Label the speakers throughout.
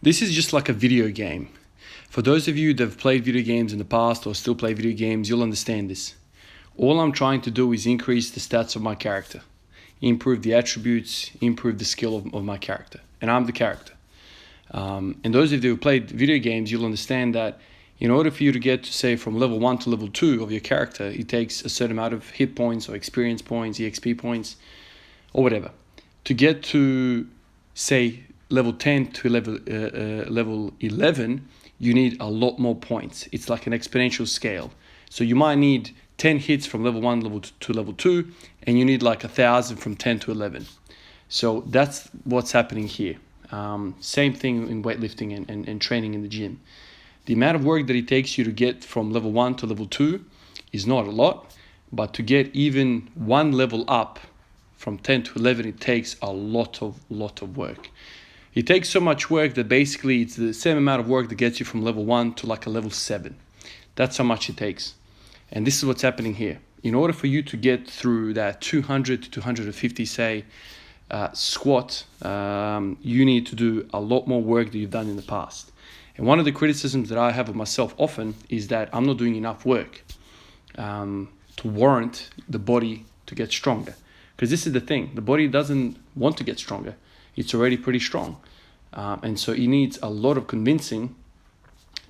Speaker 1: This is just like a video game. For those of you that have played video games in the past or still play video games, you'll understand this. All I'm trying to do is increase the stats of my character, improve the attributes, improve the skill of my character. And I'm the character. And those of you who played video games, you'll understand that in order for you to get, say, from level 1 to level 2 of your character, it takes a certain amount of hit points or experience points, EXP points, or whatever. To get to, say, level 10 to level 11, you need a lot more points. It's like an exponential scale. So you might need 10 hits from level 1 to level 2, and you need like 1,000 from 10 to 11. So that's what's happening here. Same thing in weightlifting and training in the gym. The amount of work that it takes you to get from level 1 to level 2 is not a lot, but to get even one level up from 10 to 11, it takes a lot of work. It takes so much work that basically it's the same amount of work that gets you from level 1 to like a level 7. That's how much it takes. And this is what's happening here. In order for you to get through that 200 to 250, say, squat, you need to do a lot more work than you've done in the past. And one of the criticisms that I have of myself often is that I'm not doing enough work to warrant the body to get stronger. Because this is the thing, the body doesn't want to get stronger. It's already pretty strong. And so it needs a lot of convincing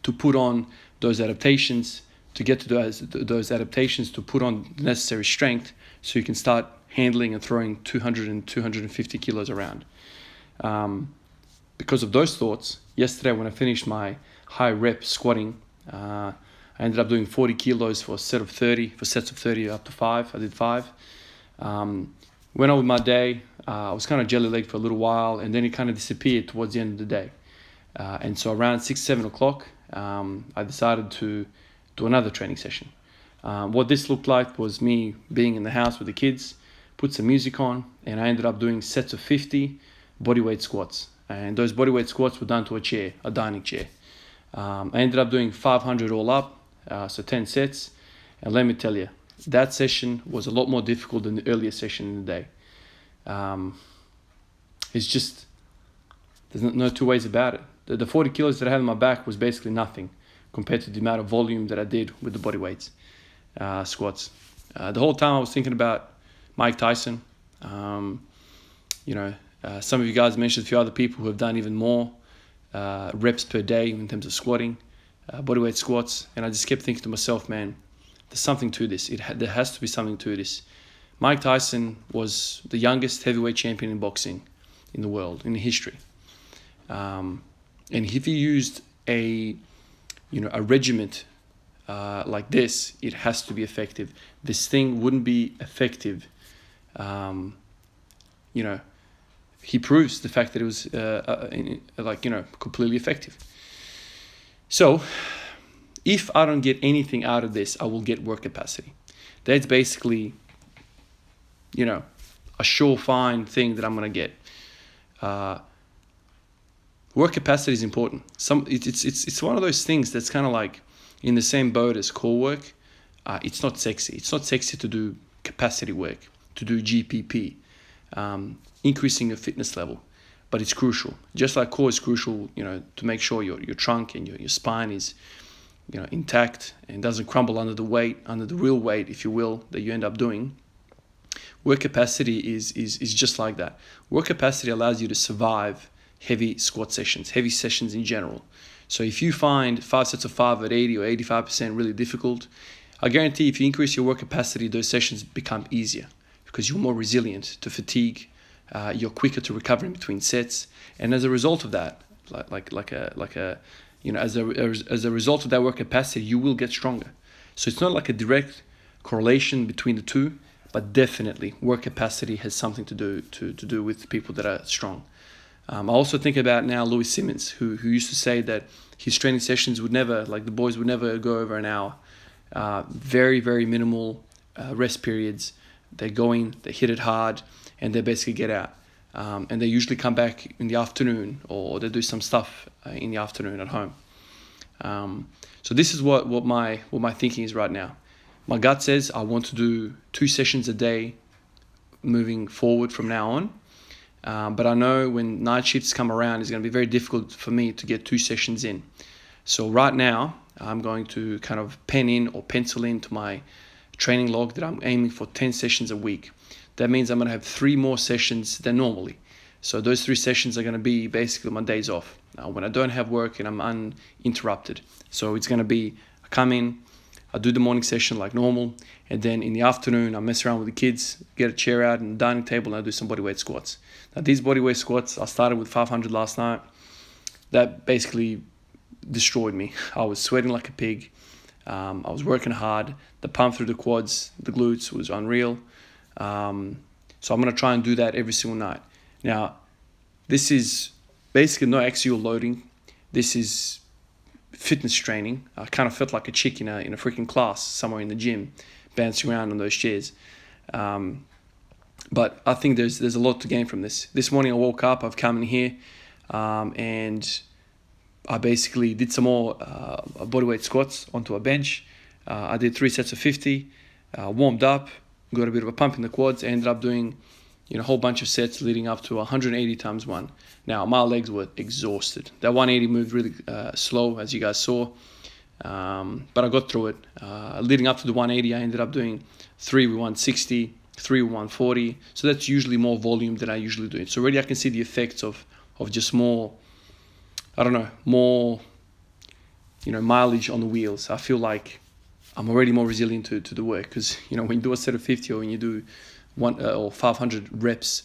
Speaker 1: to put on those adaptations, to get to those adaptations, to put on the necessary strength so you can start handling and throwing 200 and 250 kilos around. Because of those thoughts, yesterday when I finished my high rep squatting, I ended up doing 40 kilos for sets of 30 up to 5. I did 5. Went on with my day. I was kind of jelly-legged for a little while, and then it kind of disappeared towards the end of the day. And so around 6, 7 o'clock, I decided to do another training session. What this looked like was me being in the house with the kids, put some music on, and I ended up doing sets of 50 bodyweight squats. And those bodyweight squats were done to a dining chair. I ended up doing 500 all up, so 10 sets. And let me tell you, that session was a lot more difficult than the earlier session in the day. It's just, there's no two ways about it. The 40 kilos that I had on my back was basically nothing compared to the amount of volume that I did with the body weights squats. The whole time I was thinking about Mike Tyson. Some of you guys mentioned a few other people who have done even more reps per day in terms of squatting, bodyweight squats, and I just kept thinking to myself, man, there's something to this. There has to be something to this. Mike Tyson was the youngest heavyweight champion in boxing in the world, in history. And if he used a regiment like this, it has to be effective. This thing wouldn't be effective. He proves the fact that it was completely effective. So if I don't get anything out of this, I will get work capacity. That's basically, a surefire thing that I'm going to get. Work capacity is important. It's one of those things that's kind of like in the same boat as core work. It's not sexy. It's not sexy to do capacity work, to do GPP, increasing your fitness level, but it's crucial. Just like core is crucial, to make sure your trunk and your spine is, intact and doesn't crumble under the real weight, if you will, that you end up doing. Work capacity is just like that. Work capacity allows you to survive heavy squat sessions, heavy sessions in general. So if you find 5 sets of 5 at 80 or 85% really difficult, I guarantee if you increase your work capacity, those sessions become easier because you're more resilient to fatigue. You're quicker to recover in between sets, and as a result of that, as a result of that work capacity, you will get stronger. So it's not like a direct correlation between the two, but definitely work capacity has something to do with people that are strong. I also think about now Louis Simmons, who used to say that his training sessions would never, the boys would never go over an hour. Very, very minimal rest periods. They go in, they hit it hard, and they basically get out. And they usually come back in the afternoon, or they do some stuff in the afternoon at home. So this is what my thinking is right now. My gut says I want to do 2 sessions a day moving forward from now on. But I know when night shifts come around, it's going to be very difficult for me to get 2 sessions in. So right now, I'm going to kind of pen in or pencil into my training log that I'm aiming for 10 sessions a week. That means I'm going to have 3 more sessions than normally. So those 3 sessions are going to be basically my days off, when I don't have work and I'm uninterrupted. So it's going to be, I come in, I do the morning session like normal, and then in the afternoon I mess around with the kids, get a chair out and the dining table, and I do some bodyweight squats. Now these bodyweight squats, I started with 500 last night. That basically destroyed me. I was sweating like a pig. I was working hard. The pump through the quads, the glutes was unreal. So I'm going to try and do that every single night. Now, this is basically no axial loading. This is fitness training. I kind of felt like a chick in a freaking class somewhere in the gym, bouncing around on those chairs. But I think there's a lot to gain from this. This morning I woke up, I've come in here, and I basically did some more bodyweight squats onto a bench. I did 3 sets of 50, warmed up, got a bit of a pump in the quads, ended up doing a whole bunch of sets leading up to 180 times 1. Now, my legs were exhausted. That 180 moved really slow, as you guys saw, but I got through it. Leading up to the 180, I ended up doing 3 with 160, 3 with 140. So that's usually more volume than I usually do. So already I can see the effects of just more, more mileage on the wheels. I feel like I'm already more resilient to the work, because when you do a set of 50 or when you do 1 or 500 reps,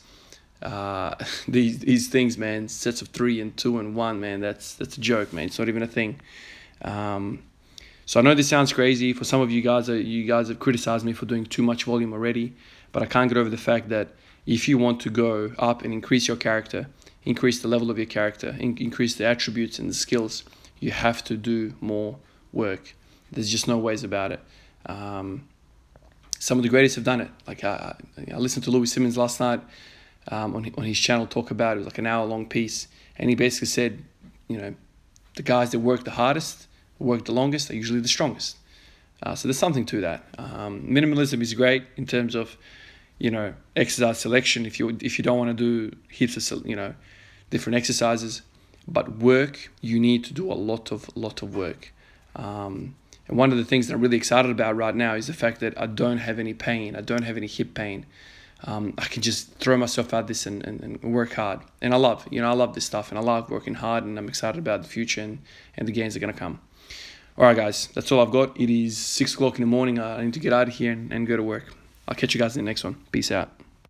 Speaker 1: these things, man, sets of 3 and 2 and 1, man, that's a joke, man. It's not even a thing. So I know this sounds crazy for some of you guys. You guys have criticized me for doing too much volume already, but I can't get over the fact that if you want to go up and increase your character, increase the level of your character, increase the attributes and the skills, you have to do more work. There's just no ways about it. Some of the greatest have done it. Like I listened to Louis Simmons last night on his channel talk about it. It was like an hour-long piece, and he basically said, the guys that work the hardest, work the longest, are usually the strongest. So there's something to that. Minimalism is great in terms of, exercise selection. If you don't want to do heaps of different exercises, but work, you need to do a lot of work. And one of the things that I'm really excited about right now is the fact that I don't have any pain. I don't have any hip pain. I can just throw myself at this and work hard. And I love this stuff, and I love working hard, and I'm excited about the future and the gains that are going to come. All right, guys, that's all I've got. It is 6 o'clock in the morning. I need to get out of here and go to work. I'll catch you guys in the next one. Peace out.